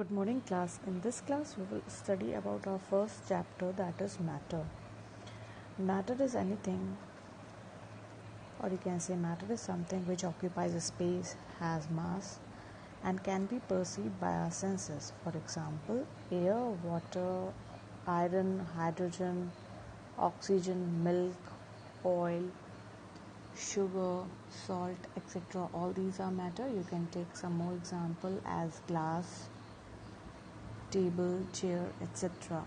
Good morning, class. In this class, we will study about our first chapter, that is matter. Matter is anything, or you can say matter is something which occupies a space, has mass, and can be perceived by our senses. For example, air, water, iron, hydrogen, oxygen, milk, oil, sugar, salt, etc. All these are matter. You can take some more example as glass, table, chair, etc.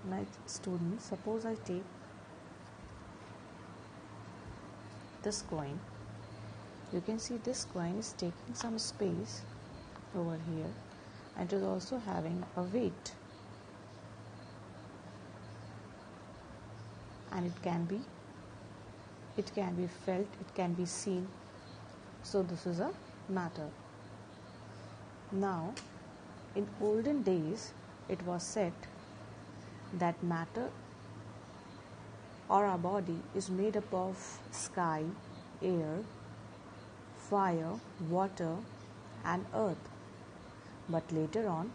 Right, students, suppose I take this coin. You can see this coin is taking some space over here, and it is also having a weight, and it can be felt, it can be seen. So this is a matter. Now, in olden days, it was said that matter or our body is made up of sky, air, fire, water, and earth. But later on,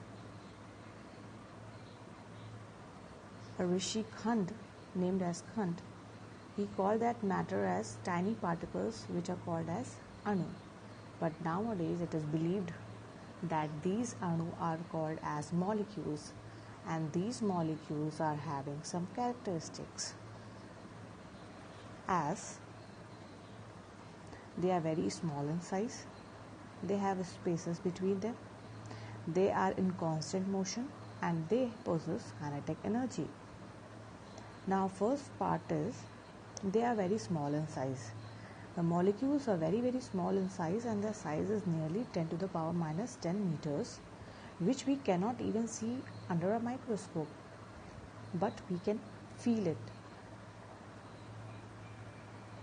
a Rishi Khand, named as Khand, he called that matter as tiny particles which are called as Anu. But nowadays it is believed that these Anu are called as molecules, and these molecules are having some characteristics, as they are very small in size, they have spaces between them, they are in constant motion, and they possess kinetic energy. Now, first part is they are very small in size. The molecules are very small in size, and their size is nearly 10 to the power minus 10 meters, which we cannot even see under a microscope, but we can feel it.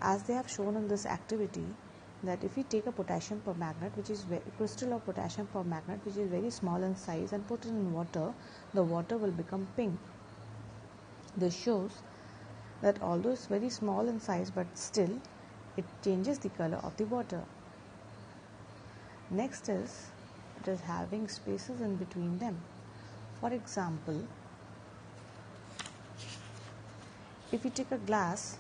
As they have shown in this activity, that if we take a potassium permanganate, which is crystal of potassium permanganate, which is very small in size, and put it in water, the water will become pink. This shows that although it's very small in size, but still it changes the color of the water. Next is, it is having spaces in between them. For example, if you take a glass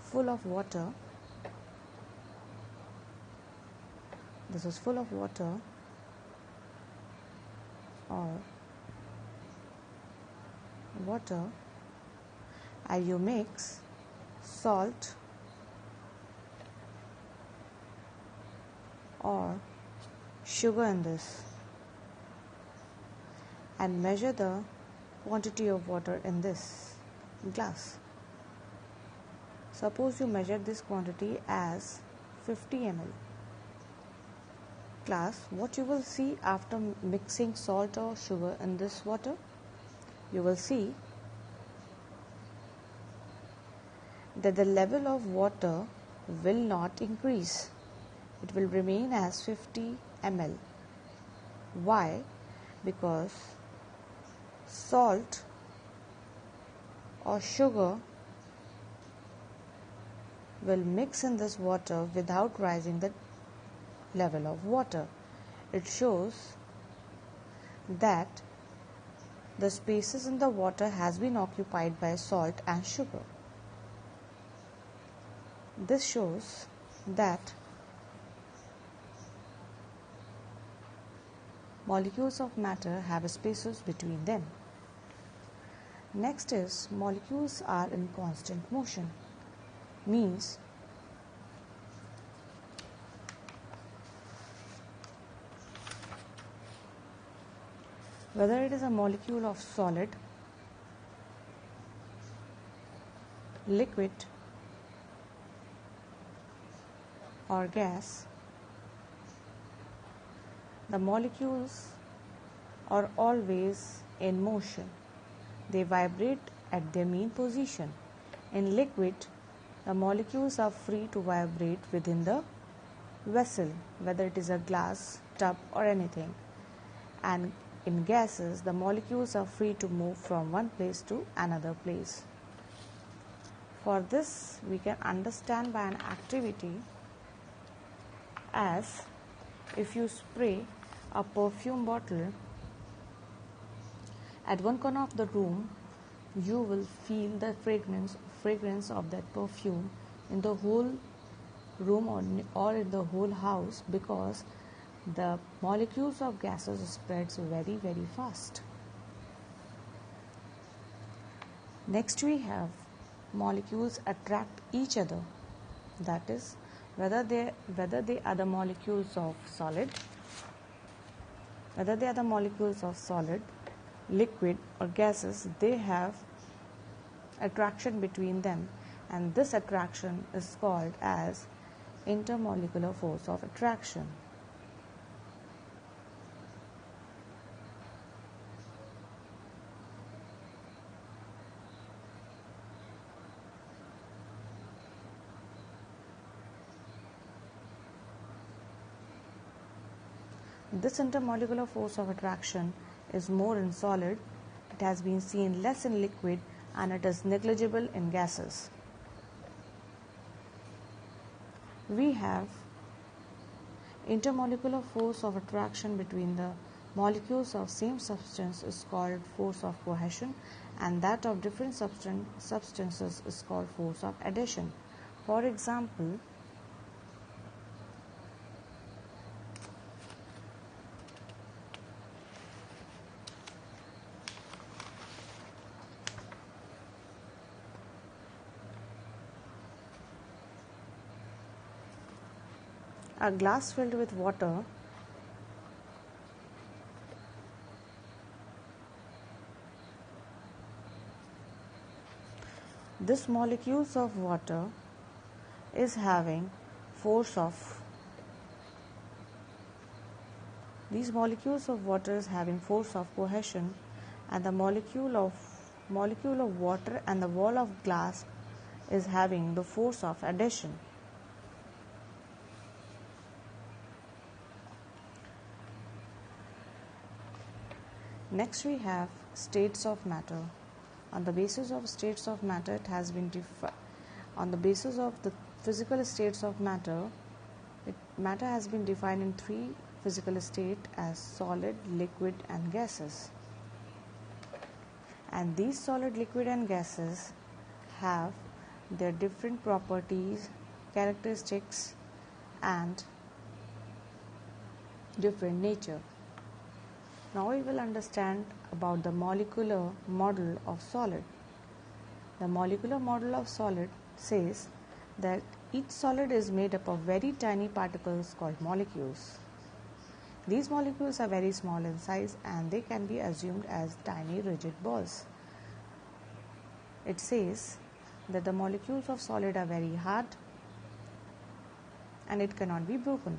full of water, this is full of water, or water, and you mix salt or sugar in this and measure the quantity of water in this glass. Suppose you measure this quantity as 50 ml. Class, what you will see after mixing salt or sugar in this water? You will see that the level of water will not increase. It will remain as 50 ml. Why? Because salt or sugar will mix in this water without rising the level of water. It shows that the spaces in the water has been occupied by salt and sugar. This shows that molecules of matter have spaces between them. Next is, molecules are in constant motion. Means whether it is a molecule of solid, liquid, or gas, the molecules are always in motion. They vibrate at their mean position. In liquid, the molecules are free to vibrate within the vessel, whether it is a glass, tub, or anything. And in gases, the molecules are free to move from one place to another place. For this, we can understand by an activity as if you spray a perfume bottle, at one corner of the room, you will feel the fragrance of that perfume in the whole room or in the whole house, because the molecules of gases spreads very very fast. Next we have molecules attract each other, that is whether they are the molecules of solid, liquid or gases, they have attraction between them, and this attraction is called as intermolecular force of attraction. This intermolecular force of attraction is more in solid, it has been seen less in liquid, and it is negligible in gases. We have intermolecular force of attraction between the molecules of same substance is called force of cohesion, and that of different substances is called force of adhesion. For example, a glass filled with water this molecules of water is having force of these molecules of water is having force of cohesion, and the molecule of water and the wall of glass is having the force of adhesion. Next we have states of matter. On the basis of states of matter, it has been on the basis of the physical states of matter, matter has been defined in three physical states as solid, liquid and gases. And these solid, liquid and gases have their different properties, characteristics and different nature. Now we will understand about the molecular model of solid. The molecular model of solid says that each solid is made up of very tiny particles called molecules. These molecules are very small in size and they can be assumed as tiny rigid balls. It says that the molecules of solid are very hard and it cannot be broken.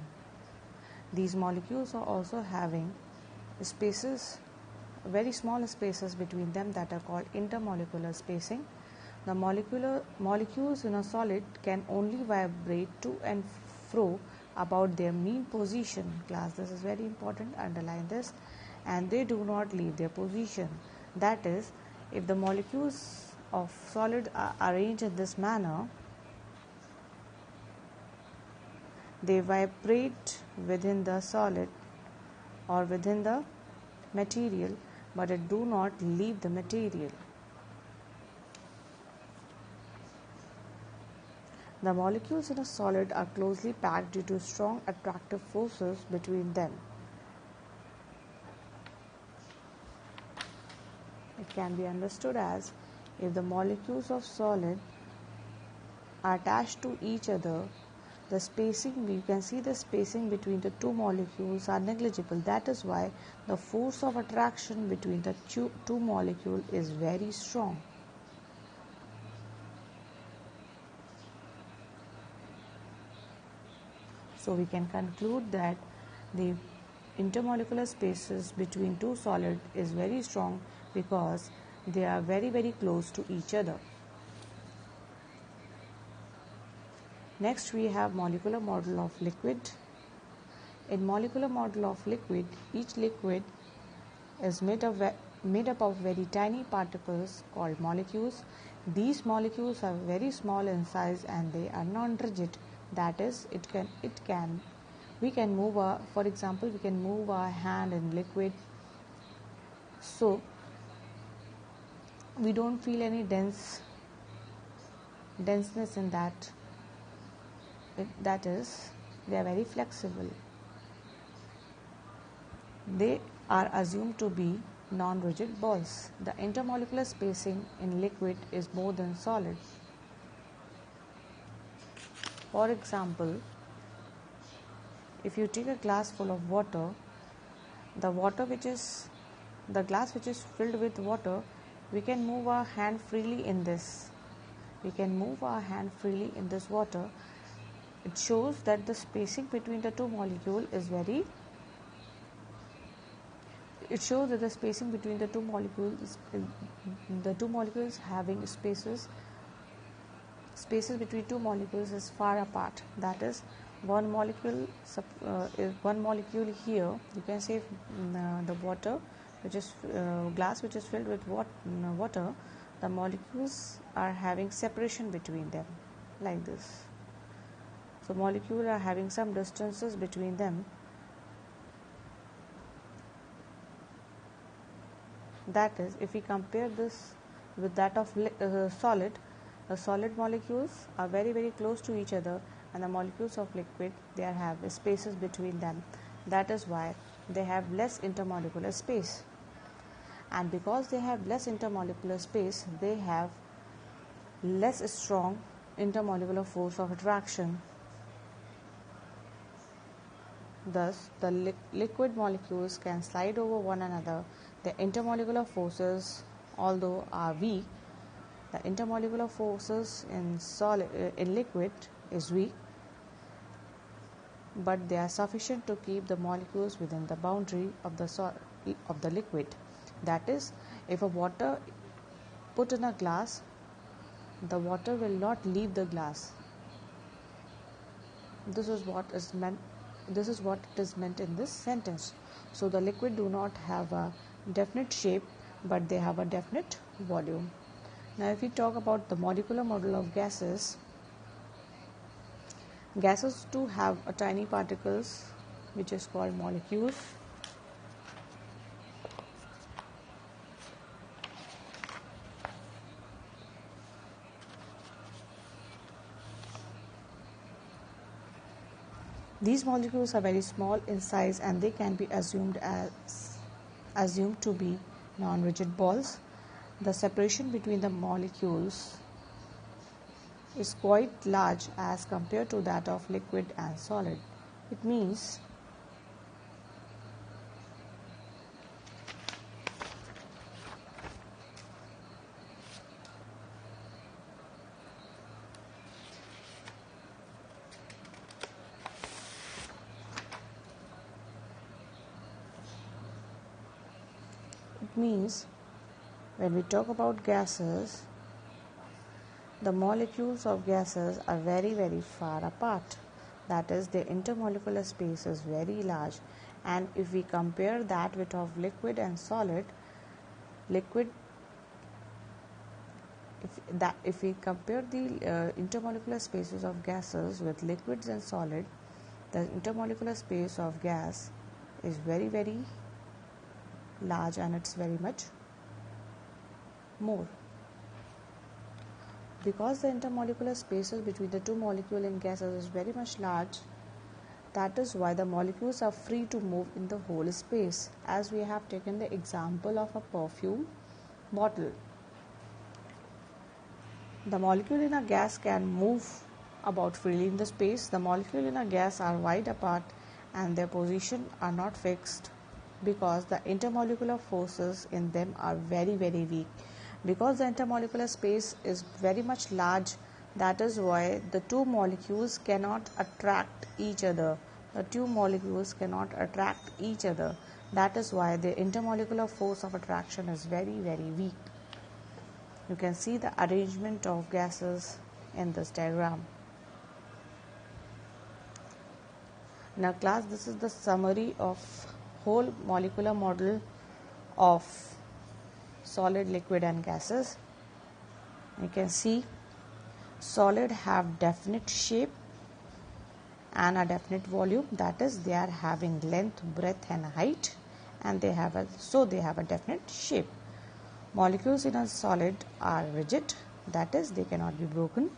These molecules are also having spaces, very small spaces between them, that are called intermolecular spacing. The molecules in a solid can only vibrate to and fro about their mean position. Class, this is very important, underline this. And they do not leave their position. That is, if the molecules of solid are arranged in this manner, they vibrate within the solid or within the material, but it do not leave the material. The molecules in a solid are closely packed due to strong attractive forces between them. It can be understood as, if the molecules of solid are attached to each other, the spacing, you can see the spacing between the two molecules are negligible. That is why the force of attraction between the two molecules is very strong. So we can conclude that the intermolecular spaces between two solids is very strong because they are very very close to each other. Next we have molecular model of liquid. In molecular model of liquid, each liquid is made up of very tiny particles called molecules. These molecules are very small in size and they are non-rigid. That is, it can We can move for example, we can move our hand in liquid, so we don't feel any denseness in that. That is, they are very flexible. They are assumed to be non-rigid balls. The intermolecular spacing in liquid is more than solid. For example, if you take a glass full of water, the glass which is filled with water, we can move our hand freely in this. We can move our hand freely in this water. It shows that the spacing between the two molecules is very. It shows that the spacing between the two molecules having spaces between two molecules is far apart. That is, one molecule here. You can say the water, which is glass, which is filled with water. The molecules are having separation between them, like this. So molecules are having some distances between them. That is, if we compare this with that of solid, the solid molecules are very, very close to each other, and the molecules of liquid, they have spaces between them. That is why they have less intermolecular space. And because they have less intermolecular space, they have less strong intermolecular force of attraction. Thus, the liquid molecules can slide over one another. The intermolecular forces, although are weak, the intermolecular forces in liquid is weak, but they are sufficient to keep the molecules within the boundary of the liquid. That is, if a water put in a glass, the water will not leave the glass. This is what it is meant in this sentence. So the liquid do not have a definite shape, but they have a definite volume. Now if we talk about the molecular model of gases too have a tiny particles which is called molecules. These molecules are very small in size, and they can be assumed to be non-rigid balls. The separation between the molecules is quite large as compared to that of liquid and solid. It means when we talk about gases, the molecules of gases are very, very far apart. That is, their intermolecular space is very large. And if we compare that with of liquid and solid, if we compare the intermolecular spaces of gases with liquids and solid, the intermolecular space of gas is very, very large, and it's very much more. Because the intermolecular spaces between the two molecules in gases is very much large, that is why the molecules are free to move in the whole space, as we have taken the example of a perfume bottle. The molecule in a gas can move about freely in the space. The molecules in a gas are wide apart, and their position are not fixed, because the intermolecular forces in them are very, very weak. Because the intermolecular space is very much large, that is why the two molecules cannot attract each other. That is why the intermolecular force of attraction is very, very weak. You can see the arrangement of gases in this diagram. Now class, this is the summary of whole molecular model of solid, liquid and gases. You can see solid have definite shape and a definite volume, that is they are having length, breadth and height, and they have a definite shape. Molecules in a solid are rigid, that is they cannot be broken.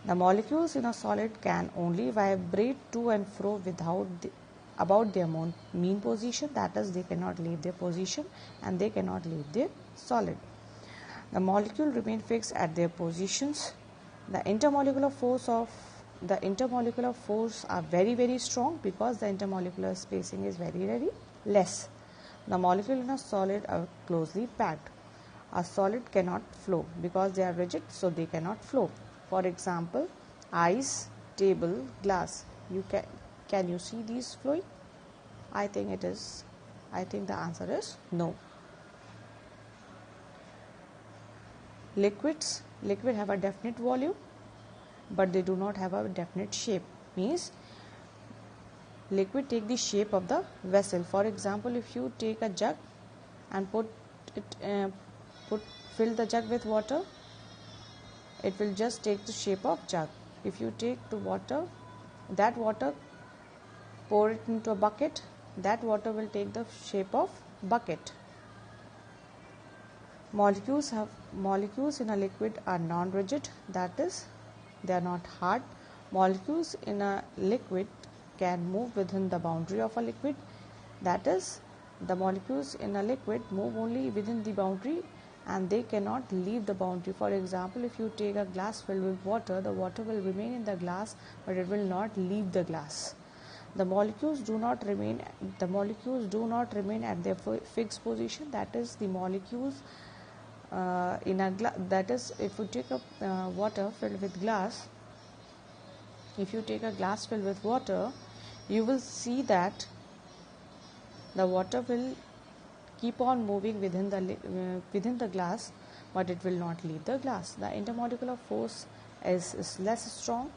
The molecules in a solid can only vibrate to and fro about their mean position, that is they cannot leave their position and they cannot leave their solid. The molecule remain fixed at their positions. The intermolecular force are very strong because the intermolecular spacing is very less. The molecule in a solid are closely packed. A solid cannot flow because they are rigid, so they cannot flow. For example, ice, table, glass. Can you see these flowing? I think the answer is no. Liquid have a definite volume, but they do not have a definite shape. Means liquid take the shape of the vessel. For example, if you take a jug and fill the jug with water, it will just take the shape of jug. If you take that water, pour it into a bucket, that water will take the shape of bucket. Molecules in a liquid are non-rigid, that is they are not hard. Molecules in a liquid can move within the boundary of a liquid, that is the molecules in a liquid move only within the boundary and they cannot leave the boundary. For example, if you take a glass filled with water, the water will remain in the glass but it will not leave the glass. The molecules do not remain at their fixed position, that is the molecules that is if you take a water filled with glass, if you take a glass filled with water, you will see that the water will keep on moving within the glass, but it will not leave the glass. The intermolecular force is less strong,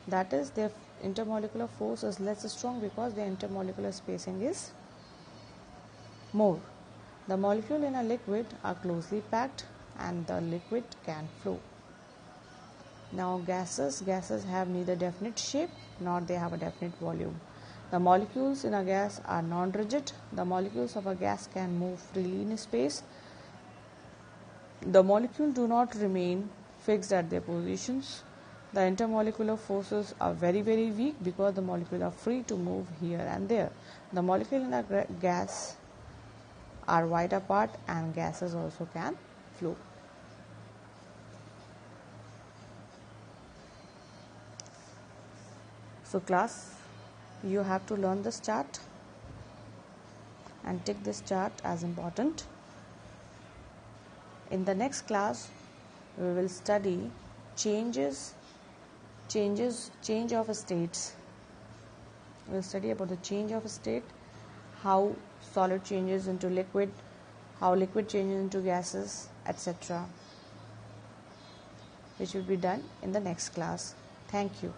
that is their intermolecular force is less strong because the intermolecular spacing is more. The molecule in a liquid are closely packed and the liquid can flow. Now gases have neither definite shape nor they have a definite volume. The molecules in a gas are non-rigid. The molecules of a gas can move freely in space. The molecules do not remain fixed at their positions. The intermolecular forces are very weak because the molecules are free to move here and there. The molecules in a gas are wide apart and gases also can flow. So class, you have to learn this chart and take this chart as important. In the next class, we will study change of states. We will study about the change of state, how solid changes into liquid, how liquid changes into gases, etc., which will be done in the next class. Thank you.